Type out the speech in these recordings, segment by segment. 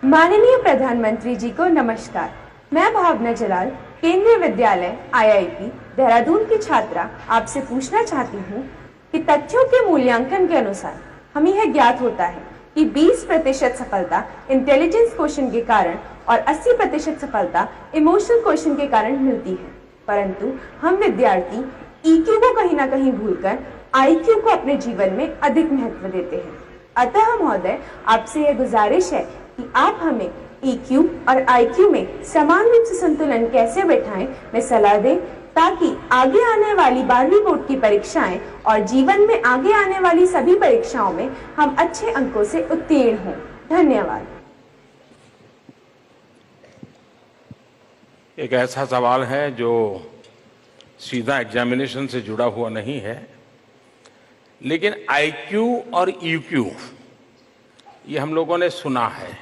माननीय प्रधानमंत्री जी को नमस्कार। मैं भावना जलाल, केंद्रीय विद्यालय IIT देहरादून की छात्रा, आपसे पूछना चाहती हूँ कि तथ्यों के मूल्यांकन के अनुसार हमें यह ज्ञात होता है कि 20% सफलता इंटेलिजेंस क्वेश्चन के कारण और 80% सफलता इमोशनल क्वेश्चन के कारण मिलती है, परंतु हम विद्यार्थी EQ को कहीं ना कहीं भूलकर IQ को अपने जीवन में अधिक महत्व देते हैं। अतः महोदय, आपसे यह गुजारिश है कि आप हमें EQ और IQ में समान रूप से संतुलन कैसे बैठाएं, में सलाह दें, ताकि आगे आने वाली 12वीं बोर्ड की परीक्षाएं और जीवन में आगे आने वाली सभी परीक्षाओं में हम अच्छे अंकों से उत्तीर्ण हों। धन्यवाद। एक ऐसा सवाल है जो सीधा एग्जामिनेशन से जुड़ा हुआ नहीं है, लेकिन IQ और EQ ये हम लोगों ने सुना है,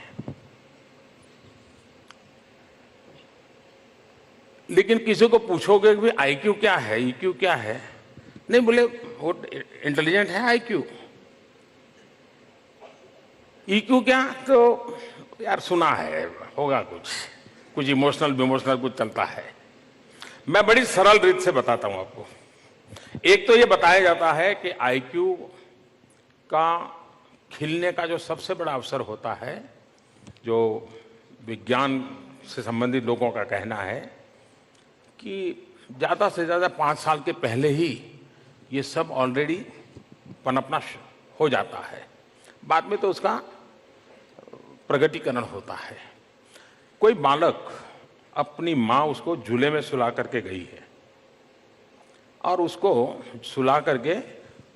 लेकिन किसी को पूछोगे कि IQ क्या है, EQ क्या है, नहीं बोले वो इंटेलिजेंट है IQ, EQ क्या, तो यार सुना है, होगा कुछ इमोशनल कुछ चलता है। मैं बड़ी सरल रीत से बताता हूं आपको। एक तो ये बताया जाता है कि IQ का खिलने का जो सबसे बड़ा अवसर होता है, जो विज्ञान से संबंधित लोगों का कहना है कि ज़्यादा से ज़्यादा 5 साल के पहले ही ये सब ऑलरेडी पनपना हो जाता है, बाद में तो उसका प्रगटीकरण होता है। कोई बालक, अपनी माँ उसको झूले में सुला करके गई है और उसको सुला करके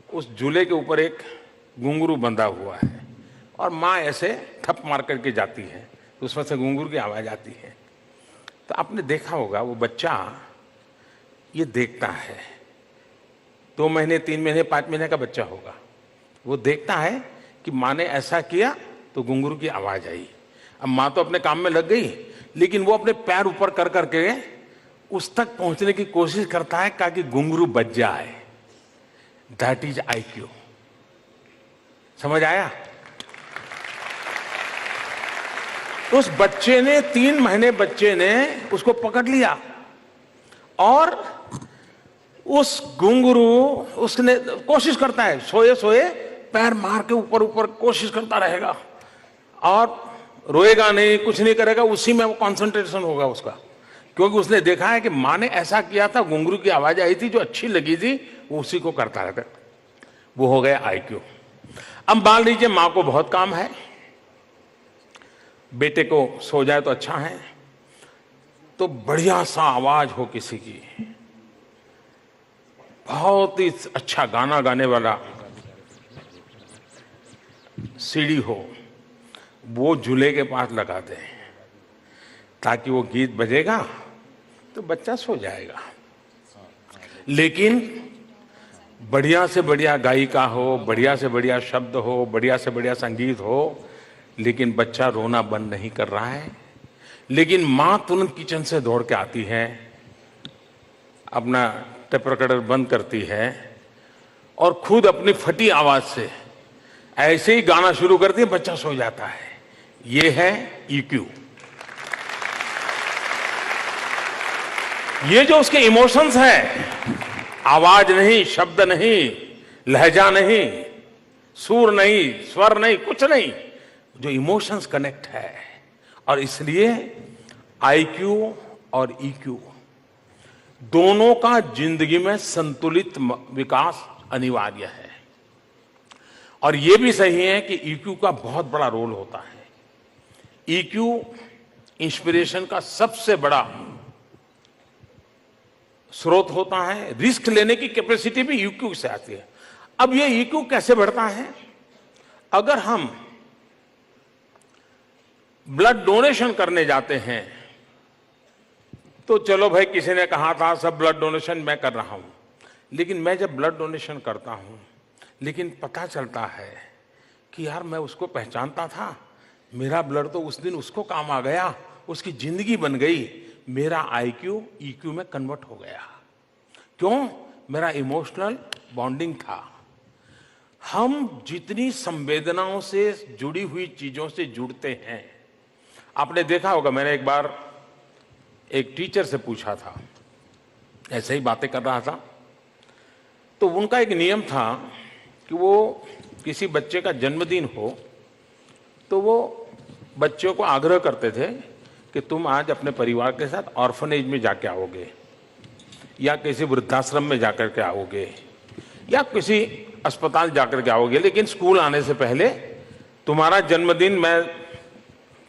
उस झूले के ऊपर एक घुंघरू बंधा हुआ है और माँ ऐसे थप मार करके जाती है, तो उसमें से घुंघरू की आवाज़ आती है। तो आपने देखा होगा वो बच्चा ये देखता है, 2 महीने 3 महीने 5 महीने का बच्चा होगा, वो देखता है कि माँ ने ऐसा किया तो घुंघरू की आवाज़ आई। अब माँ तो अपने काम में लग गई, लेकिन वो अपने पैर ऊपर कर करके उस तक पहुंचने की कोशिश करता है ताकि घुंघरू बच जाए। That is IQ। समझ आया? उस बच्चे ने 3 महीने बच्चे ने उसको पकड़ लिया और उस घुंघरू उसने कोशिश करता है, सोए सोए पैर मार के ऊपर ऊपर कोशिश करता रहेगा और रोएगा नहीं, कुछ नहीं करेगा, उसी में वो कंसंट्रेशन होगा उसका, क्योंकि उसने देखा है कि माँ ने ऐसा किया था, घुंघरू की आवाज आई थी जो अच्छी लगी थी, वो उसी को करता रहता। वो हो गया IQ। अब मान लीजिए माँ को बहुत काम है, बेटे को सो जाए तो अच्छा है, तो बढ़िया सा आवाज हो किसी की, बहुत ही अच्छा गाना गाने वाला CD हो, वो झूले के पास लगा दें ताकि वो गीत बजेगा तो बच्चा सो जाएगा। लेकिन बढ़िया से बढ़िया गायिका हो, बढ़िया से बढ़िया शब्द हो, बढ़िया से बढ़िया संगीत हो, लेकिन बच्चा रोना बंद नहीं कर रहा है। लेकिन माँ तुरंत किचन से दौड़ के आती है, अपना टेप रिकॉर्डर बंद करती है और खुद अपनी फटी आवाज से ऐसे ही गाना शुरू करती है, बच्चा सो जाता है। ये है EQ। ये जो उसके इमोशंस है, आवाज नहीं, शब्द नहीं, लहजा नहीं, सुर नहीं, स्वर नहीं, कुछ नहीं, जो इमोशंस कनेक्ट है, और इसलिए IQ और EQ दोनों का जिंदगी में संतुलित विकास अनिवार्य है। और यह भी सही है कि EQ का बहुत बड़ा रोल होता है। EQ इंस्पिरेशन का सबसे बड़ा स्रोत होता है। रिस्क लेने की कैपेसिटी भी EQ से आती है। अब ये EQ कैसे बढ़ता है? अगर हम ब्लड डोनेशन करने जाते हैं तो चलो भाई, किसी ने कहा था सब ब्लड डोनेशन मैं कर रहा हूं, लेकिन मैं जब ब्लड डोनेशन करता हूं, लेकिन पता चलता है कि यार मैं उसको पहचानता था, मेरा ब्लड तो उस दिन उसको काम आ गया, उसकी जिंदगी बन गई, मेरा IQ EQ में कन्वर्ट हो गया। क्यों? मेरा इमोशनल बॉन्डिंग था। हम जितनी संवेदनाओं से जुड़ी हुई चीजों से जुड़ते हैं, आपने देखा होगा, मैंने एक बार एक टीचर से पूछा था, ऐसे ही बातें कर रहा था, तो उनका एक नियम था कि वो किसी बच्चे का जन्मदिन हो तो वो बच्चों को आग्रह करते थे कि तुम आज अपने परिवार के साथ ऑर्फनेज में जाके आओगे, या किसी वृद्धाश्रम में जाकर के आओगे, या किसी अस्पताल जाकर के आओगे, लेकिन स्कूल आने से पहले तुम्हारा जन्मदिन मैं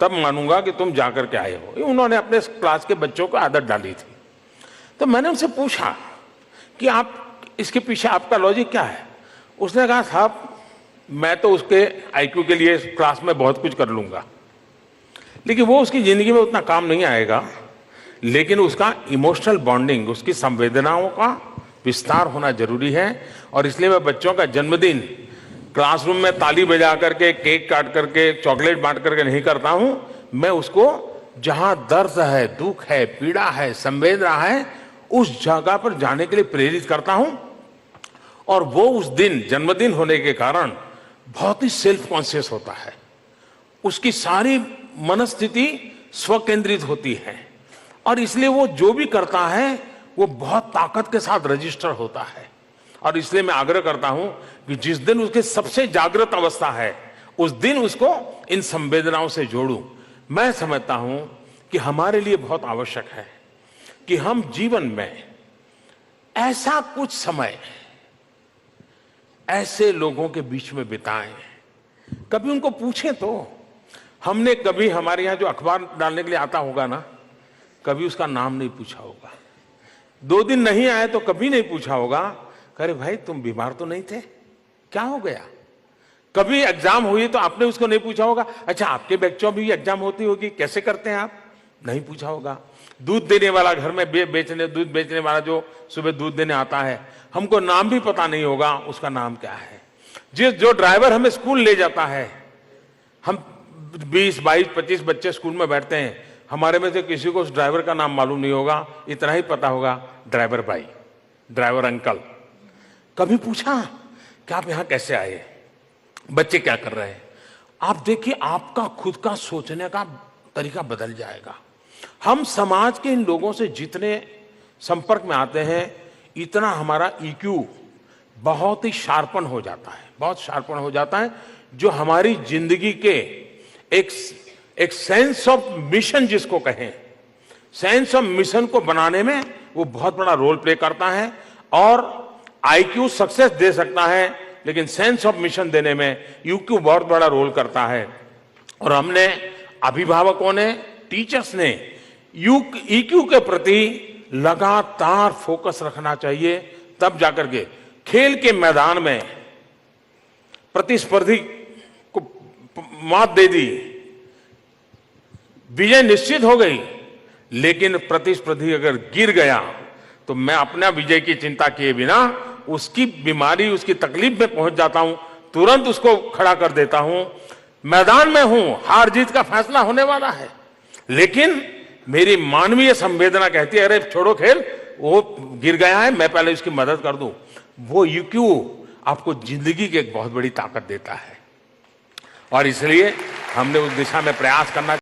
तब मानूंगा कि तुम जाकर के आए हो। ये उन्होंने अपने क्लास के बच्चों को आदत डाली थी। तो मैंने उनसे पूछा कि आप इसके पीछे आपका लॉजिक क्या है। उसने कहा, साहब मैं तो उसके आईक्यू के लिए क्लास में बहुत कुछ कर लूंगा, लेकिन वो उसकी जिंदगी में उतना काम नहीं आएगा, लेकिन उसका इमोशनल बॉन्डिंग, उसकी संवेदनाओं का विस्तार होना जरूरी है। और इसलिए मैं बच्चों का जन्मदिन क्लासरूम में ताली बजा करके, केक काट करके, चॉकलेट बांट करके नहीं करता हूं। मैं उसको जहां दर्द है, दुख है, पीड़ा है, संवेदना है, उस जगह पर जाने के लिए प्रेरित करता हूं। और वो उस दिन जन्मदिन होने के कारण बहुत ही सेल्फ कॉन्शियस होता है, उसकी सारी मनस्थिति स्वकेंद्रित होती है, और इसलिए वो जो भी करता है वो बहुत ताकत के साथ रजिस्टर होता है। और इसलिए मैं आग्रह करता हूं कि जिस दिन उसके सबसे जागृत अवस्था है, उस दिन उसको इन संवेदनाओं से जोड़ूं। मैं समझता हूं कि हमारे लिए बहुत आवश्यक है कि हम जीवन में ऐसा कुछ समय ऐसे लोगों के बीच में बिताएं, कभी उनको पूछें तो। हमने कभी, हमारे यहां जो अखबार डालने के लिए आता होगा ना, कभी उसका नाम नहीं पूछा होगा। 2 दिन नहीं आए तो कभी नहीं पूछा होगा, अरे भाई तुम बीमार तो नहीं थे, क्या हो गया। कभी एग्जाम हुई तो आपने उसको नहीं पूछा होगा, अच्छा आपके बच्चों भी एग्जाम होती होगी, कैसे करते हैं आप, नहीं पूछा होगा। दूध देने वाला, घर में दूध बेचने वाला जो सुबह दूध देने आता है, हमको नाम भी पता नहीं होगा उसका नाम क्या है। जो ड्राइवर हमें स्कूल ले जाता है, हम 20, 22, 25 बच्चे स्कूल में बैठते हैं, हमारे में से किसी को उस ड्राइवर का नाम मालूम नहीं होगा, इतना ही पता होगा ड्राइवर भाई, ड्राइवर अंकल। कभी पूछा कि आप यहां कैसे आए, बच्चे क्या कर रहे हैं। आप देखिए, आपका खुद का सोचने का तरीका बदल जाएगा। हम समाज के इन लोगों से जितने संपर्क में आते हैं, इतना हमारा ईक्यू बहुत ही शार्पन हो जाता है, बहुत शार्पन हो जाता है, जो हमारी जिंदगी के एक सेंस ऑफ मिशन जिसको कहें, सेंस ऑफ मिशन को बनाने में वो बहुत बड़ा रोल प्ले करता है। और आईक्यू सक्सेस दे सकता है, लेकिन सेंस ऑफ मिशन देने में ईक्यू बहुत बड़ा रोल करता है। और हमने, अभिभावकों ने, टीचर्स ने ईक्यू के प्रति लगातार फोकस रखना चाहिए, तब जाकर के खेल के मैदान में प्रतिस्पर्धी को मात दे दी, विजय निश्चित हो गई, लेकिन प्रतिस्पर्धी अगर गिर गया तो मैं अपना विजय की चिंता किए बिना उसकी बीमारी, उसकी तकलीफ में पहुंच जाता हूं, तुरंत उसको खड़ा कर देता हूं। मैदान में हूं, हार जीत का फैसला होने वाला है, लेकिन मेरी मानवीय संवेदना कहती है, अरे छोड़ो खेल, वो गिर गया है, मैं पहले उसकी मदद कर दूं। वो ईक्यू आपको जिंदगी की एक बहुत बड़ी ताकत देता है, और इसलिए हमने उस दिशा में प्रयास करना